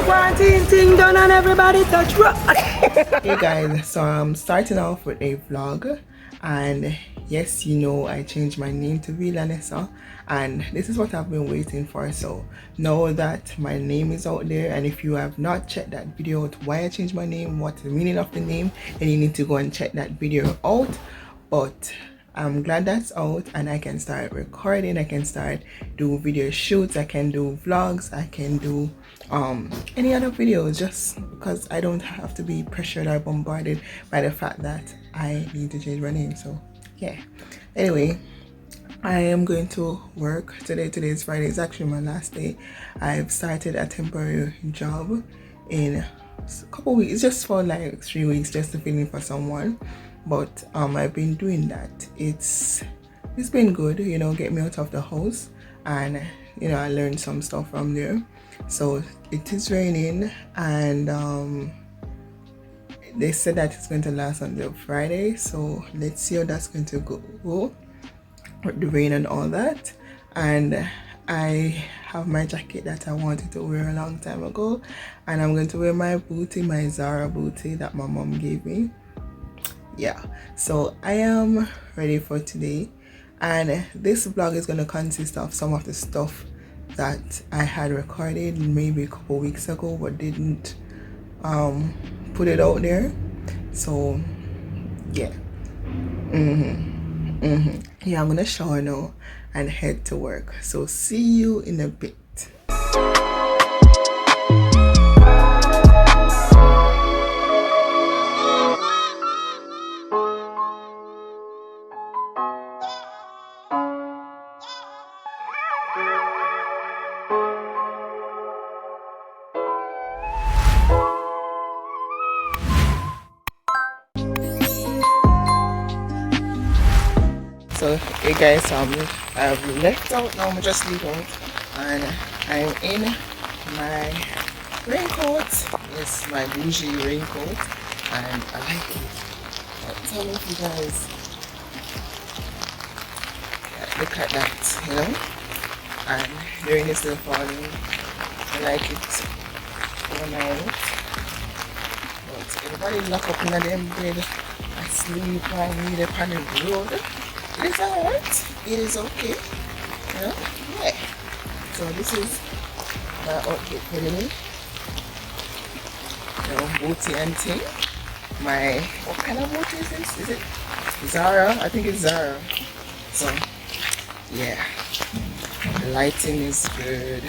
quarantine thing done and everybody touch rock. Hey guys, so I'm starting off with a vlog, and yes, you know, I changed my name to V-La-Nessa, and this is what I've been waiting for. So know that my name is out there, and if you have not checked that video out why I changed my name, what's the meaning of the name, then you need to go and check that video out. But I'm glad that's out and I can start recording, I can start do video shoots, I can do vlogs, I can do any other videos, just because I don't have to be pressured or bombarded by the fact that I need to change my name. So yeah, anyway, I am going to work today. Today is Friday. It's actually my last day. I've started a temporary job in a couple weeks. It's just for like 3 weeks, just to fill in for someone. But I've been doing that. It's been good, you know, get me out of the house, and you know, I learned some stuff from there. So it is raining, and they said that it's going to last until Friday, so let's see how that's going to go with the rain and all that. And I have my jacket that I wanted to wear a long time ago, and I'm going to wear my booty, my Zara booty that my mom gave me. Yeah, so I am ready for today, and this vlog is going to consist of some of the stuff that I had recorded maybe a couple weeks ago but didn't put it out there. So yeah, yeah, I'm gonna shower now and head to work. So see you in a bit. So hey guys, I've left out now. I'm just leaving out, and I'm in my raincoat. Yes, my bougie raincoat, and I like it. Tell me if you guys, yeah, look at that, you know, and the rain is still falling. I like it all night. But everybody lock up in them bed and sleep and read up on the road. It is alright, it is okay, you know, yeah. So this is my outfit for the day, you know, booty and thing. My, what kind of booty is this? Is it Zara? I think it's Zara. So yeah, the lighting is good.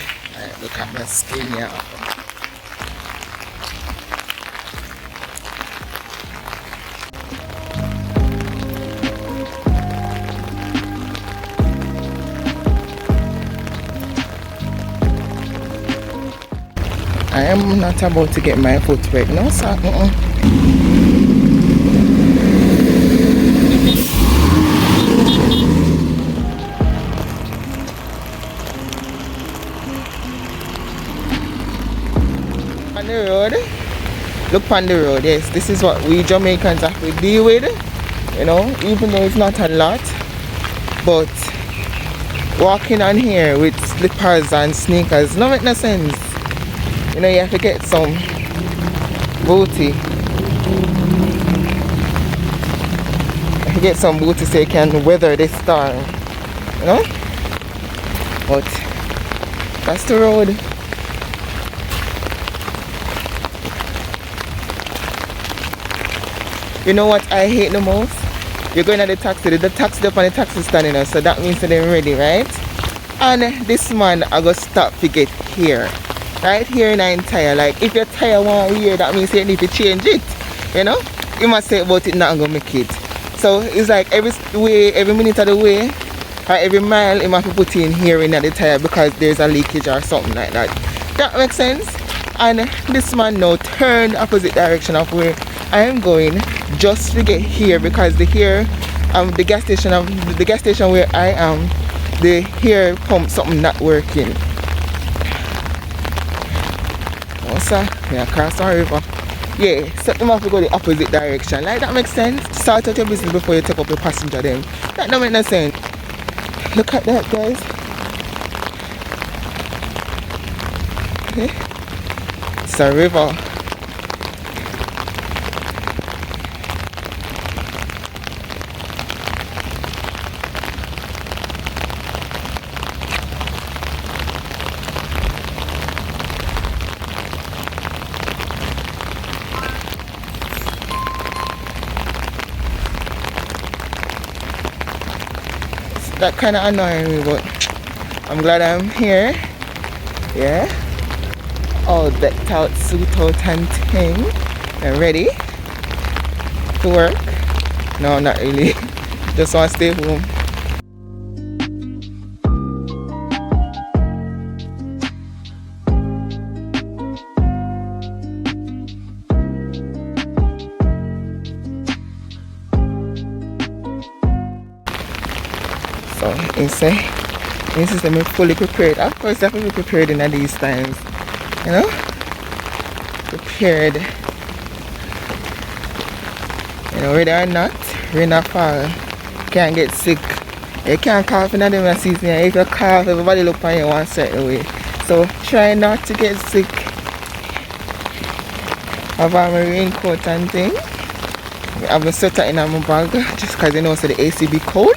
Look at my skin here. I am not about to get my foot wet, no sir. On the road, look on the road, yes, this is what we Jamaicans have to deal with, you know, even though it's not a lot, but walking on here with slippers and sneakers no make no sense. You know, you have to get some booty. You have to get some booty so you can weather this storm, you know? But that's the road. You know what I hate the most? You're going at the taxi up on the taxi stand, you know, so that means that they're ready, right? And this man I go stop to get here. Right here in an tire, like if your tire won't wear, that means you need to change it, you know. You must say about it not gonna make it. So it's like every minute of the way or every mile you must put in here in the tire because there's a leakage or something like that. That makes sense. And this man now turned opposite direction of where I am going just to get here, because the gas station where I am, the here pump something not working. Sir, yeah, cross the river. Yeah, so you have to go the opposite direction. Like, that makes sense. Start out your business before you take up your passenger then. That don't make no sense. Look at that, guys. Okay. It's a river. That kind of annoying me, but I'm glad I'm here. Yeah, all decked out, suit out and thing, and ready to work. No, not really. Just want to stay home. So this is me fully prepared. Of course, I have to be prepared in these times, you know, prepared, you know, whether or not rain or fall, you can't get sick. You can't cough in the season. If you cough, everybody look on you one certain way. So try not to get sick. Have on my raincoat and thing. I have a sweater in my bag just because you know so the AC be cold.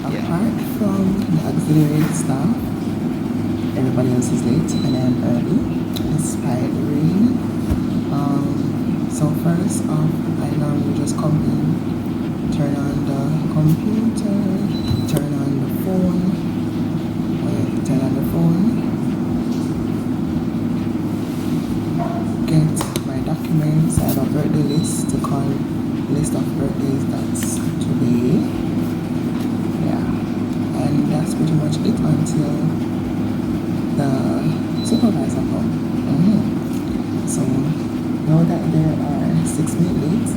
Apart from the auxiliary staff, everybody else is late and I'm early despite the rain. So first off, I normally just come in, turn on the computer, turn on the phone, get my documents. I have a birthday list to call list of birthdays that's today. Yeah, and that's pretty much it until the supervisor comes. So now that there are 6 minutes late,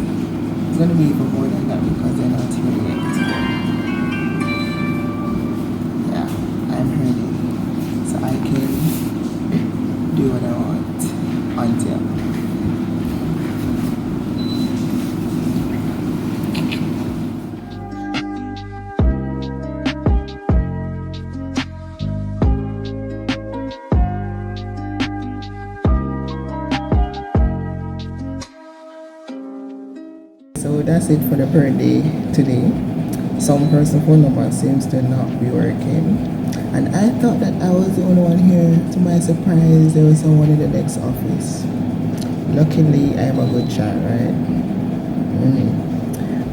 it's going to be even more than that because they're not here yet. Yeah, I'm ready, so I can do what I want until. So that's it for the birthday today. Some person's phone number seems to not be working, and I thought that I was the only one here. To my surprise, there was someone in the next office. Luckily, I am a good shot, right?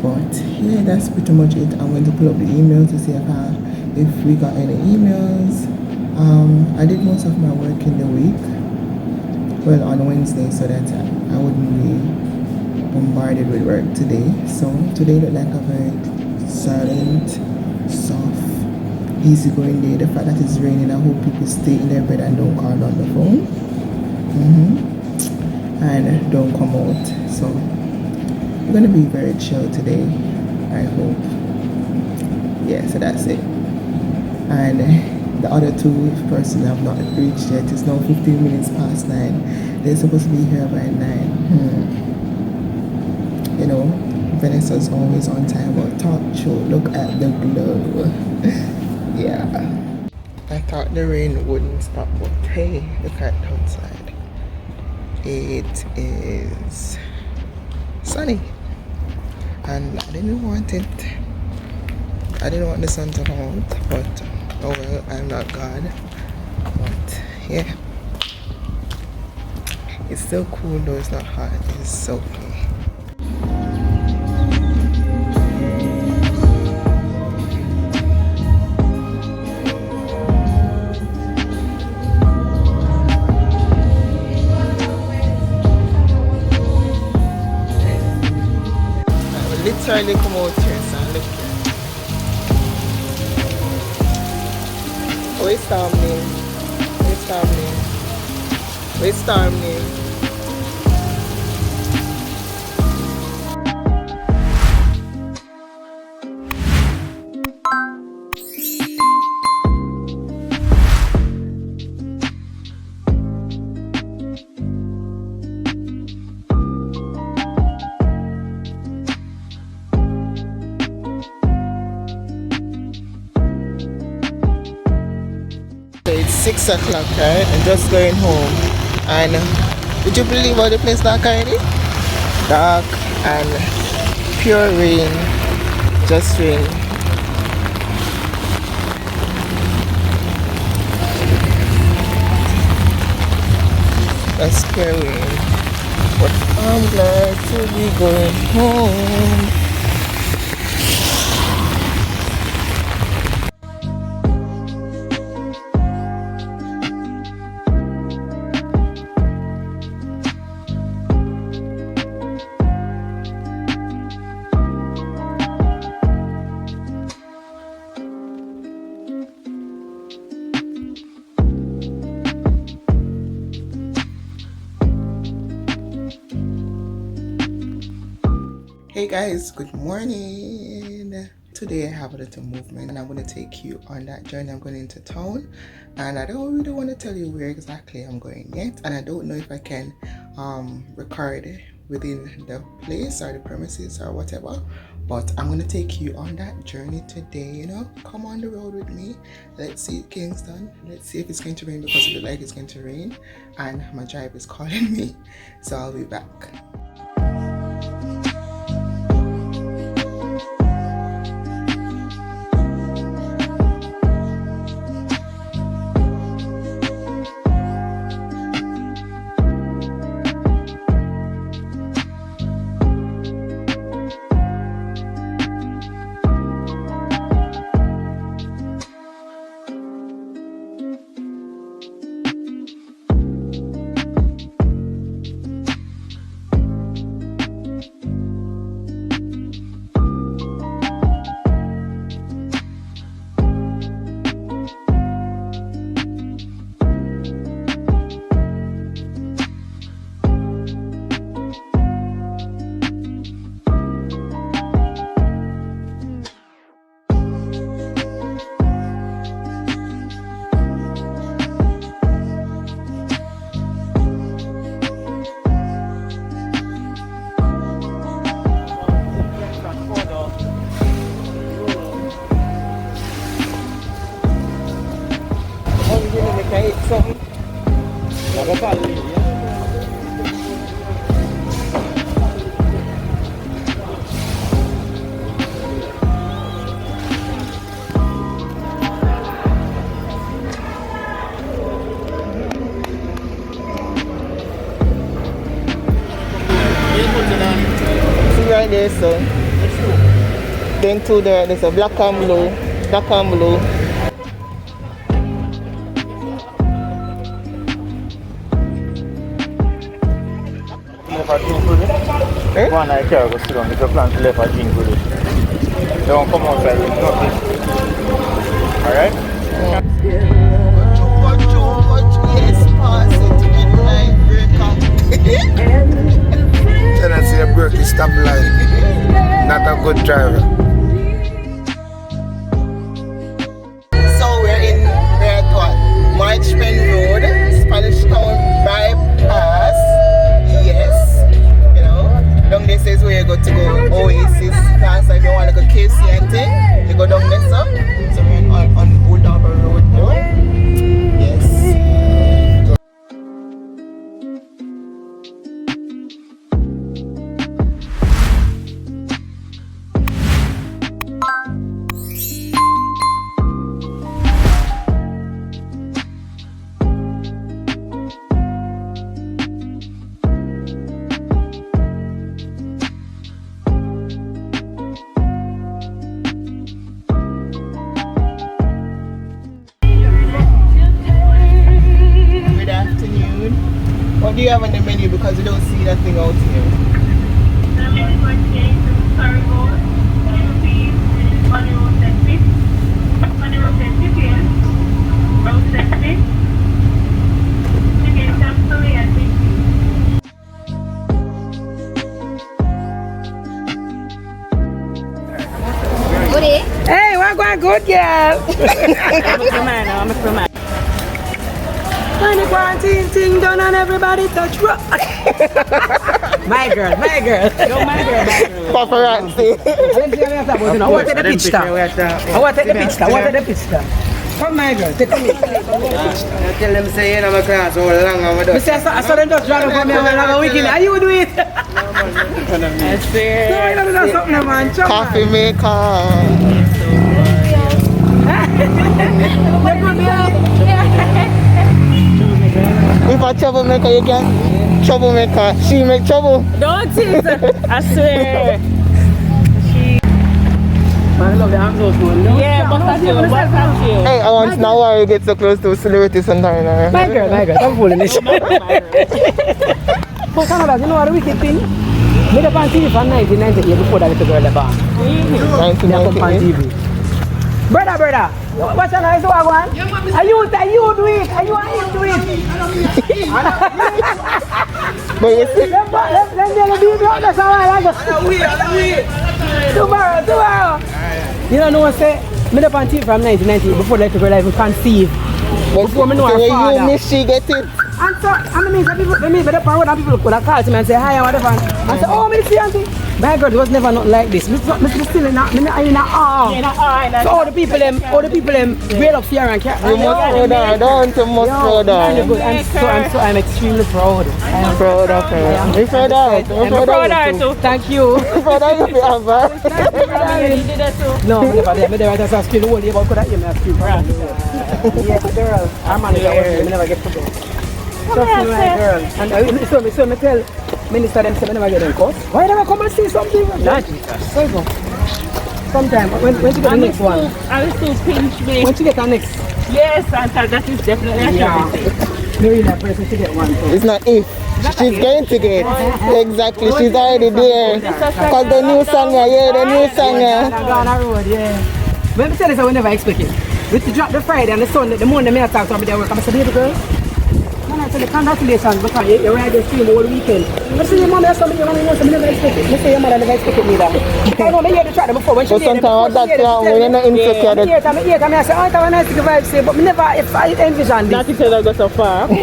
But yeah, that's pretty much it. I'm going to pull up the emails to see if we got any emails. I did most of my work in the week, well, on Wednesday, so that I wouldn't be bombarded with work today. So today looked like a very silent, soft, easygoing day. The fact that it's raining, I hope people stay in their bed and don't call on the phone, and don't come out. So we're gonna be very chill today, I hope. Yeah, so that's it. And the other two persons have not reached yet. It's now 15 minutes past 9. They're supposed to be here by 9. You know, Vanessa's always on time, but talk show, look at the glow. Yeah. I thought the rain wouldn't stop, but hey, look at outside. It is sunny. And I didn't want it. I didn't want the sun to come out, but oh well, I'm not God. But yeah. It's still cool though, it's not hot, it's okay. Literally come out here, son. Look here. Where's Storming? Where's Storming? Where's Storming? It's 6 o'clock, right? I'm just going home, and Would you believe how the place dark already? Dark and pure rain. Just rain. That's pure rain. But I'm glad to be going home. Hey guys, good morning. Today I have a little movement and I'm going to take you on that journey. I'm going into town and I don't really want to tell you where exactly I'm going yet, and I don't know if I can record within the place or the premises or whatever, but I'm going to take you on that journey today. You know, come on the road with me. Let's see Kingston. Let's see if it's going to rain, because it looks like it's going to rain and my drive is calling me, so I'll be back. Right there, so then to there's a black and blue. Eh? One I care go sit down, make a plan to left a drink with it. Don't come outside with nothing. Alright? Yes, pass it in line breaker. Tendency a break is stop line. Not a good driver. So we're in Marchman Road, Spanish Town bypass. Yes, you know, down this is where you got to go Oasis class. If you want to go KC and thing, you go down there. So we're on Old Harbour Road now. Yes. What do you have on the menu, because you don't see that thing out here? Hey, we're going good, girl. I'm a crewman. When the quarantine thing done and everybody touch rock. My girl. Yo, my girl. Paparazzi. I want to take the picture. Come, my girl, take me. I tell them say in my class how long I'm I saw them just driving for me and I'm weekend. How you do it? I swear. No, you don't do something, man. Coffee maker. If a troublemaker, you can. Troublemaker. She make trouble. Don't it? I swear. I love the angles one. Yeah, but that's you. Hey, I want to know why you get so close to celebrity sometimes. My girl, I'm fooling this. For Canada, you know what the wicked thing? Made up on TV from 1998 before that little girl left on. 1998. Brother, what's your nice one? Are you do it? Are you do it? But you see, That's all right. Tomorrow. You don't know what I say? Made up on TV from 1998 before that little girl even conceived. Before me know her father. You miss she get it. And so, I mean, people, the power and people could have called me and say hi and whatever. And say, oh, me see auntie. My God, it was never not like this. Me still in awe. So all the people them great up here and cat. You must throw down, don't you must throw down. I'm extremely proud. I'm proud of her. You proud of her? I'm proud of her too. Thank you. You proud of you have her? No, I never did. I never did. I screamed the whole day about could I hear me scream. Yes, girl. Our manager was never get to go. Trust me, my girl. And so me tell minister them say me never get them caught. Why never come and see something? Not Jesus. Where you go? Sometime. When you get the next one? I will still pinch me. When you get the next? Yes, Santa, that is definitely yeah. Maybe that person should get one too. It's not if. She's going to get. Exactly. She's already there. Because the new song, the new song. Yeah. When we tell this, I will never expect it. With the drop the Friday and the Sunday, the morning I talk to me, they work. I say, baby girl. I tell you, congratulations because you ride the stream all weekend. I say, your mom has something, your mom knows something, never expected. I say, your mother never expected me that. I know, I hear the track before. When she hear sometimes that's when you're not insecure. I say, oh, it's a nice vibe, but never if I envision this. not to tell I go so far. The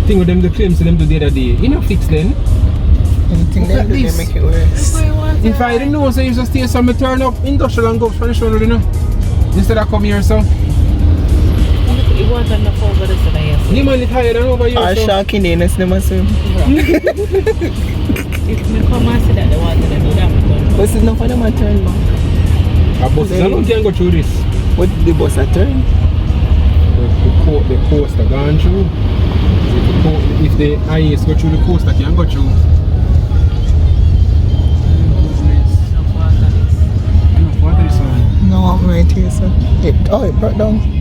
thing with them, the claims to them do the other day, you know, fix then. Anything they do, they make it worse. If I didn't know, so you just stay some turn up industrial and go for the shoulder, you know. Instead of come here, so. You want enough over this and I guess. You might higher than over here. Or sharking in, it's never same. If me come and say that they want to do that, But it's not for them to turn back. A bus can go through this. What the bus are turn? The coast are gone through. If the IS go through the coast, I can go through. No, No, I'm right here, sir. It broke down.